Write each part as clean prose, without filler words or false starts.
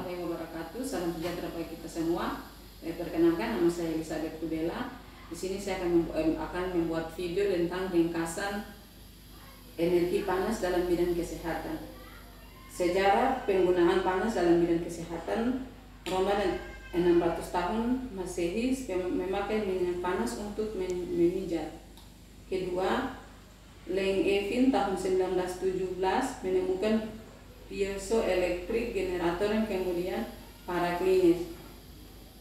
warahmatullahi wabarakatuh. Salam sejahtera bagi kita semua. Perkenalkan, nama saya Elizabeth Kubela. Di sini saya akan membuat video tentang ringkasan energi panas dalam bidang kesehatan. Sejarah penggunaan panas dalam bidang kesehatan. Roma 600 tahun Masehi memakai minyak panas untuk memijat. Kedua, Leng Evin tahun 1917 menemukan piezoelectric generator yang kemudian paraklinis.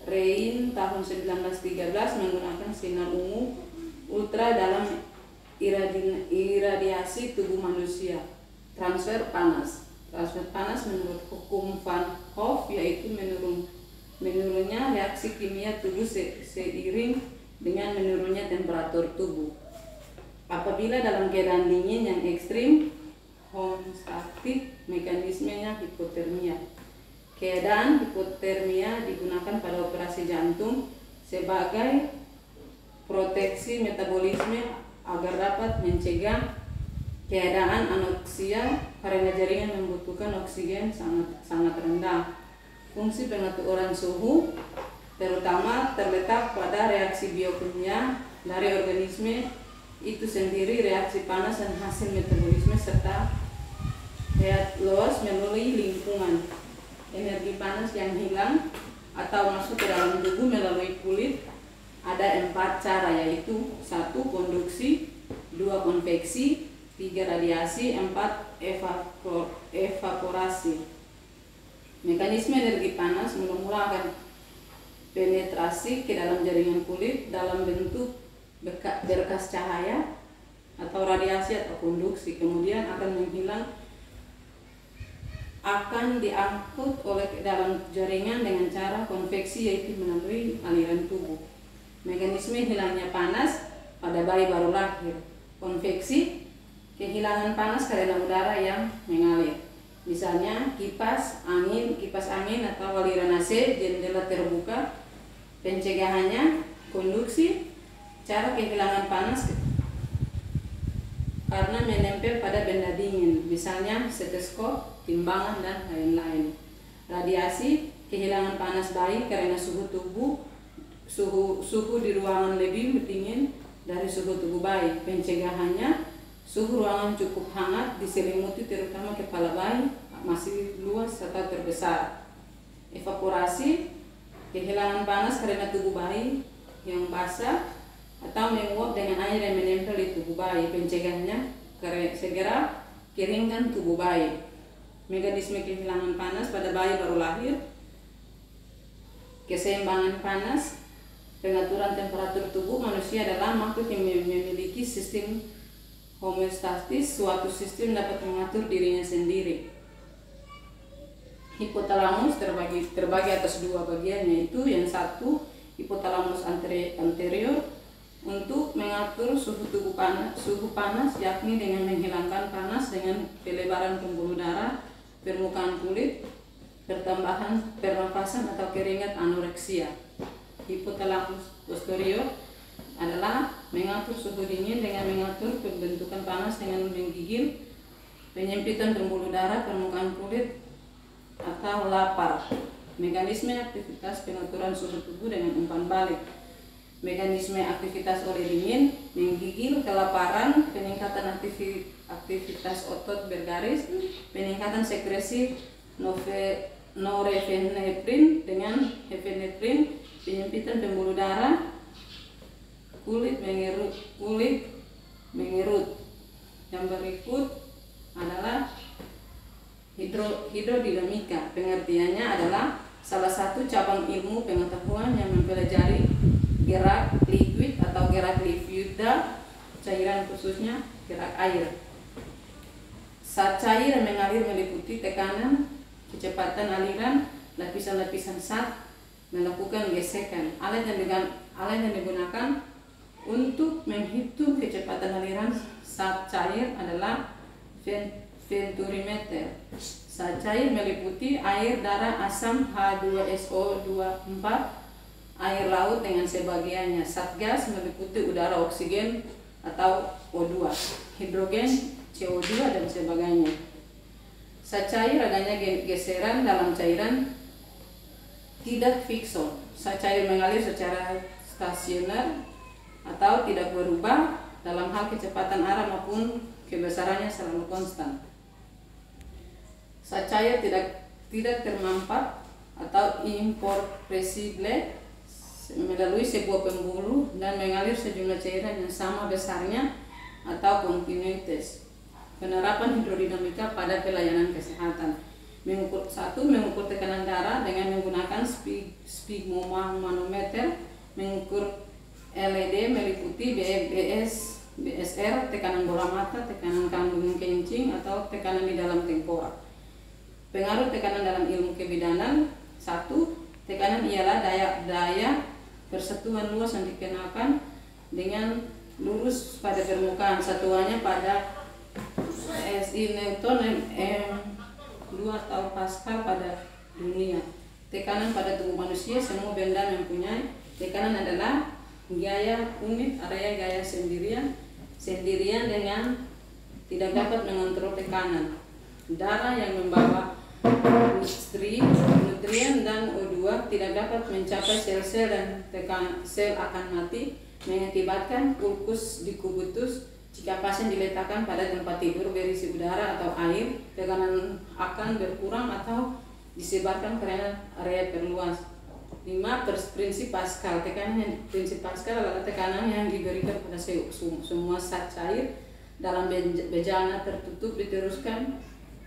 Rein tahun 1913 menggunakan sinar ungu ultra dalam iradiasi tubuh manusia. Transfer panas. Transfer panas menurut hukum Van Hoff yaitu menurunnya reaksi kimia tubuh seiring dengan menurunnya temperatur tubuh. Apabila dalam keadaan dingin yang ekstrim, homeostatik, mekanismenya hipotermia. Keadaan hipotermia digunakan pada operasi jantung sebagai proteksi metabolisme agar dapat mencegah keadaan anoksia karena jaringan membutuhkan oksigen sangat rendah. Fungsi pengaturan suhu terutama terletak pada reaksi biokimia dari organisme itu sendiri, reaksi panas dan hasil metabolisme serta heat loss melalui lingkungan. Energi panas yang hilang atau masuk ke dalam tubuh melalui kulit ada 4 cara, yaitu 1. Konduksi, 2. konveksi, 3. radiasi, 4. evaporasi. Mekanisme energi panas mula-mula akan penetrasi ke dalam jaringan kulit dalam bentuk berkas cahaya atau radiasi atau konduksi, kemudian akan menghilang, akan diangkut oleh dalam jaringan dengan cara konveksi yaitu melalui aliran tubuh. Mekanisme hilangnya panas pada bayi baru lahir. Konveksi, kehilangan panas karena udara yang mengalir. Misalnya kipas angin atau aliran AC, jendela terbuka. Pencegahannya konduksi, cara kehilangan panas karena menempel pada benda dingin, misalnya stetoskop, timbangan dan lain-lain. Radiasi, kehilangan panas bayi karena suhu di ruangan lebih dingin dari suhu tubuh bayi. Pencegahannya, suhu ruangan cukup hangat, diselimuti terutama kepala bayi masih luas atau terbesar. Evaporasi, kehilangan panas karena tubuh bayi yang basah atau menguap dengan air yang menempel di tubuh bayi. Pencegahannya, segera keringkan tubuh bayi. Mekanisme kehilangan panas pada bayi baru lahir. Keseimbangan panas, pengaturan temperatur tubuh manusia adalah makhluk yang memiliki sistem homeostatis, suatu sistem dapat mengatur dirinya sendiri. Hipotalamus terbagi atas 2 bagian, yaitu yang 1 hipotalamus anterior untuk mengatur suhu panas yakni dengan menghilangkan panas dengan pelebaran pembuluh darah, permukaan kulit, pertambahan pernafasan atau keringat anoreksia. Hipotalamus posterior adalah mengatur suhu dingin dengan mengatur pembentukan panas dengan menggigil, penyempitan pembuluh darah, permukaan kulit, atau lapar. Mekanisme aktivitas pengaturan suhu tubuh dengan umpan balik. Mekanisme aktivitas oleh dingin, menggigil, kelaparan, peningkatan aktivitas otot bergaris, peningkatan sekresi norepinefrin dengan epinefrin, penyempitan pembuluh darah, kulit mengerut. Yang berikut adalah hidrodinamika. Pengertiannya adalah salah satu cabang ilmu pengetahuan yang mempelajari gerak liquid atau gerak liquida cairan, khususnya gerak air. Saat cair mengalir meliputi tekanan, kecepatan aliran, lapisan-lapisan zat melakukan gesekan. Alat yang digunakan untuk menghitung kecepatan aliran saat cair adalah venturimeter. Saat cair meliputi air, darah, asam H2SO24, air laut dengan sebagiannya. Saat gas meliputi udara, oksigen atau O2, hidrogen, CO2 dan sebagainya. Saat cair adanya geseran dalam cairan tidak fikson, cair mengalir secara stasioner atau tidak berubah dalam hal kecepatan arah maupun kebesarannya selalu konstan. Cair tidak termampat atau incompressible melalui sebuah pembuluh dan mengalir sejumlah cairan yang sama besarnya atau kontinuitas. Penerapan hidrodinamika pada pelayanan kesehatan. Mengukur tekanan darah dengan menggunakan sphygmomanometer, mengukur LED meliputi BSR, tekanan bola mata, tekanan kandungan kencing atau tekanan di dalam tengkorak. Pengaruh tekanan dalam ilmu kebidanan. 1. Tekanan ialah daya persatuan luas yang dikenakan dengan lurus pada permukaan, satuannya pada SI Newton M2 atau Pascal pada dunia. Tekanan pada tubuh manusia, semua benda mempunyai tekanan adalah gaya unit area gaya sendirian dengan tidak dapat mengontrol tekanan. Darah yang membawa nutrien dan O2 tidak dapat mencapai sel-sel dan sel akan mati, mengakibatkan ulkus dikubutus. Jika pasien diletakkan pada tempat tidur berisi udara atau air, tekanan akan berkurang atau disebarkan karena area perluas. 5. Prinsip Pascal. Prinsip Pascal adalah tekanan yang diberikan pada semua zat cair dalam bejana tertutup diteruskan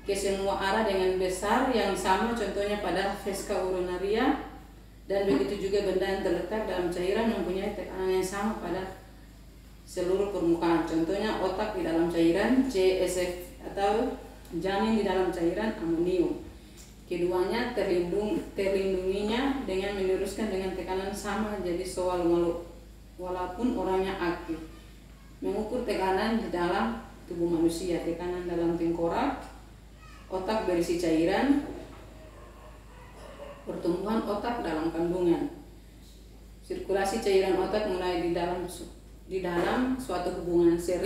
ke semua arah dengan besar yang sama, contohnya pada vesca urinaria, dan begitu juga benda yang terletak dalam cairan mempunyai tekanan yang sama pada seluruh permukaan, contohnya otak di dalam cairan CSF atau janin di dalam cairan amonium. Keduanya terlindunginya dengan meneruskan dengan tekanan sama jadi soal walaupun orangnya aktif. Mengukur tekanan di dalam tubuh manusia, tekanan dalam tengkorak, otak berisi cairan, pertumbuhan otak dalam kandungan, sirkulasi cairan otak mulai di dalam suatu hubungan seri